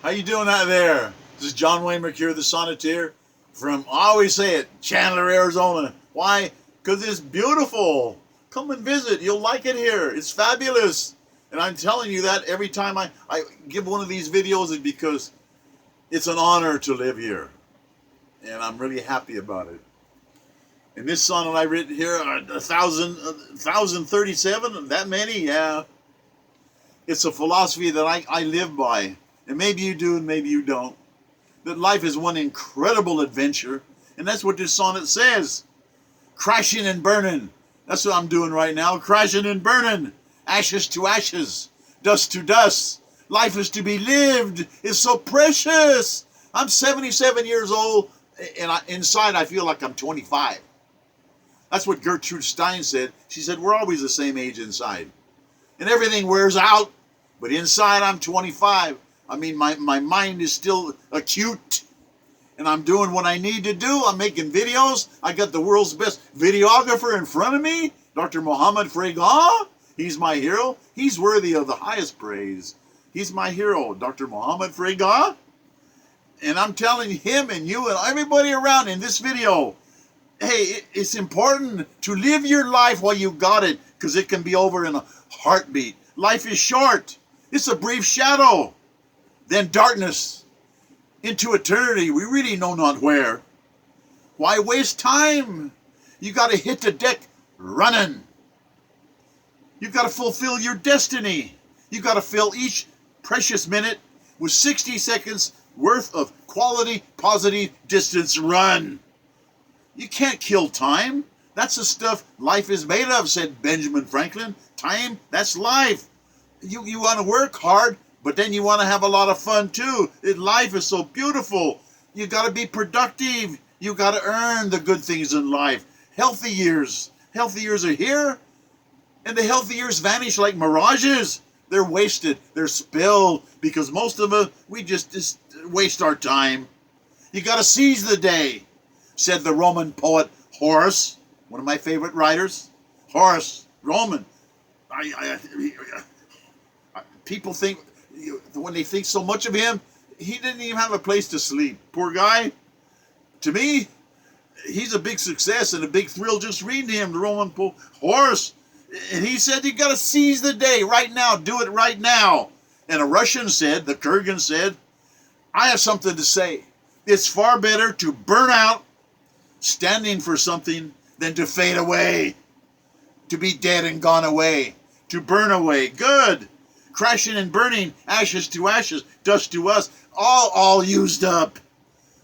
How you doing out there? This is John Wayne Mercure, the Sonneteer, from, I always say it, Chandler, Arizona. Why? Because it's beautiful. Come and visit. You'll like it here. It's fabulous. And I'm telling you that every time I give one of these videos is because it's an honor to live here. And I'm really happy about it. And this sonnet I written here, 1,037, that many, yeah. It's a philosophy that I live by. And maybe you do and maybe you don't. That life is one incredible adventure. And that's what this sonnet says. Crashing and burning. That's what I'm doing right now. Crashing and burning. Ashes to ashes. Dust to dust. Life is to be lived. It's so precious. I'm 77 years old. And inside I feel like I'm 25. That's what Gertrude Stein said. She said, we're always the same age inside. And everything wears out. But inside I'm 25. I mean, my mind is still acute. And I'm doing what I need to do. I'm making videos. I got the world's best videographer in front of me. Dr. Mohammed Frega. He's my hero. He's worthy of the highest praise. He's my hero, Dr. Mohammed Frega. And I'm telling him and you and everybody around in this video, hey, it's important to live your life while you got it, because it can be over in a heartbeat. Life is short. It's a brief shadow. Then darkness into eternity. We really know not where. Why waste time? You got to hit the deck running. You got to fulfill your destiny. You got to fill each precious minute with 60 seconds worth of quality, positive distance run. You can't kill time. That's the stuff life is made of, said Benjamin Franklin. Time, that's life. You want to work hard, but then you want to have a lot of fun too. Life is so beautiful. You got to be productive. You got to earn the good things in life. Healthy years. Healthy years are here, and the healthy years vanish like mirages. They're wasted. They're spilled because most of us, we just waste our time. You got to seize the day, said the Roman poet Horace, one of my favorite writers. Horace, Roman. People think, when they think so much of him, he didn't even have a place to sleep. Poor guy. To me, he's a big success and a big thrill just reading him, the Roman poet Horace. And he said, you got to seize the day right now. Do it right now. And a Russian said, the Kurgan said, I have something to say. It's far better to burn out standing for something than to fade away. To be dead and gone away. To burn away. Good. Crashing and burning. Ashes to ashes. Dust to us. All used up.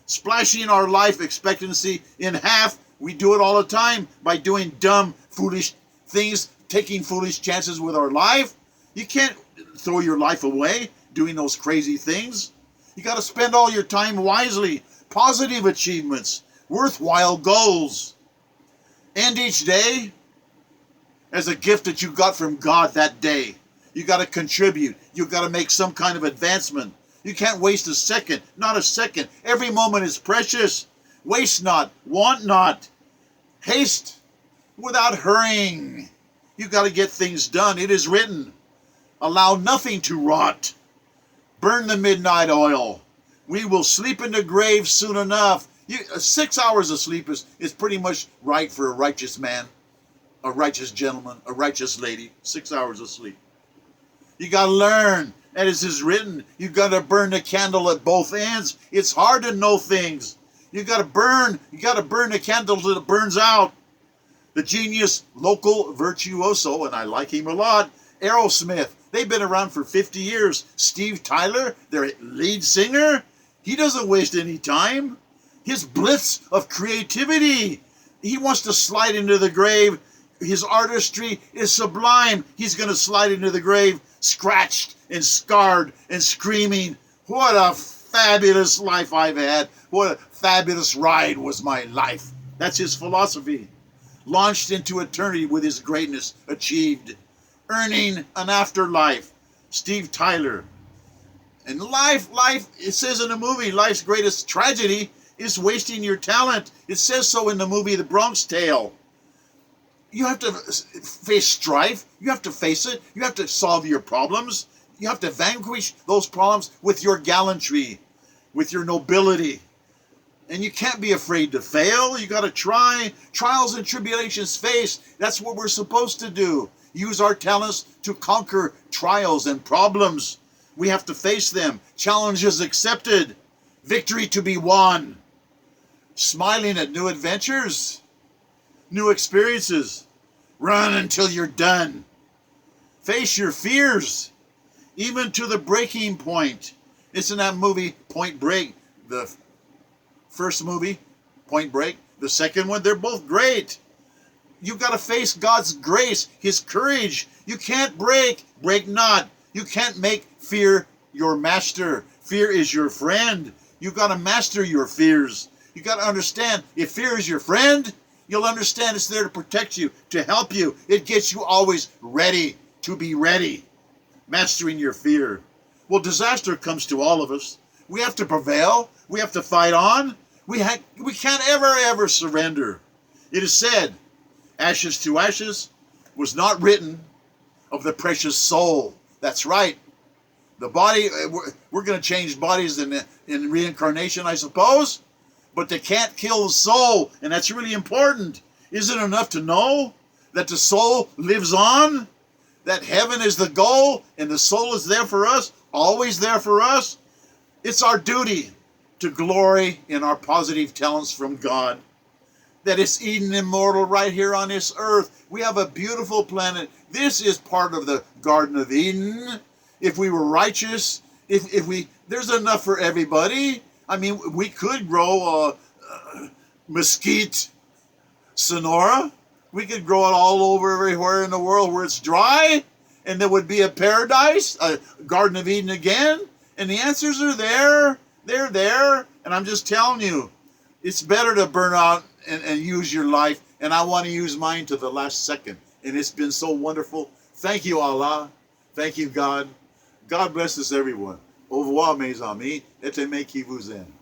Splashing our life expectancy in half. We do it all the time by doing dumb, foolish things, taking foolish chances with our life. You can't throw your life away doing those crazy things. You got to spend all your time wisely. Positive achievements, worthwhile goals. End each day as a gift that you got from God that day. You got to contribute. You got to make some kind of advancement. You can't waste a second, not a second. Every moment is precious. Waste not, want not, haste without hurrying. You got to get things done. It is written, allow nothing to rot. Burn the midnight oil. We will sleep in the grave soon enough. 6 hours of sleep is pretty much right for a righteous man, a righteous gentleman, a righteous lady. 6 hours of sleep. You got to learn. And as is written, you got to burn the candle at both ends. It's hard to know things. You got to burn the candle till it burns out. The genius local virtuoso, and I like him a lot, Aerosmith. They've been around for 50 years. Steve Tyler, their lead singer, he doesn't waste any time. His blitz of creativity. He wants to slide into the grave. His artistry is sublime. He's going to slide into the grave scratched and scarred and screaming, what a fabulous life I've had. What a fabulous ride was my life. That's his philosophy. Launched into eternity with his greatness achieved. Earning an afterlife. Steve Tyler. And life, it says in the movie, life's greatest tragedy is wasting your talent. It says so in the movie The Bronx Tale. You have to face strife. You have to face it. You have to solve your problems. You have to vanquish those problems with your gallantry, with your nobility. And you can't be afraid to fail. You got to try. Trials and tribulations face. That's what we're supposed to do. Use our talents to conquer trials and problems. We have to face them. Challenges accepted. Victory to be won. Smiling at new adventures, new experiences. Run until you're done. Face your fears, even to the breaking point. Isn't that movie Point Break? The first movie, Point Break. The second one, they're both great. You've got to face God's grace, His courage. You can't break not. You can't make fear your master. Fear is your friend. You've got to master your fears. You got to understand, if fear is your friend, you'll understand it's there to protect you, to help you. It gets you always ready, to be ready. Mastering your fear. Well, disaster comes to all of us. We have to prevail. We have to fight on. We can't ever surrender. It is said, ashes to ashes was not written of the precious soul. That's right. The body, we're going to change bodies in reincarnation, I suppose. But they can't kill the soul, and that's really important. Isn't it enough to know that the soul lives on? That heaven is the goal, and the soul is there for us, always there for us? It's our duty to glory in our positive talents from God. That it's Eden immortal right here on this earth. We have a beautiful planet. This is part of the Garden of Eden. If we were righteous, there's enough for everybody. I mean, we could grow mesquite, Sonora. We could grow it all over everywhere in the world where it's dry, and there would be a paradise, a Garden of Eden again. And the answers are there. They're there. And I'm just telling you, it's better to burn out and use your life. And I want to use mine to the last second. And it's been so wonderful. Thank you, Allah. Thank you, God. God bless us, everyone. Au revoir, mes amis. Et aimez qui vous aime.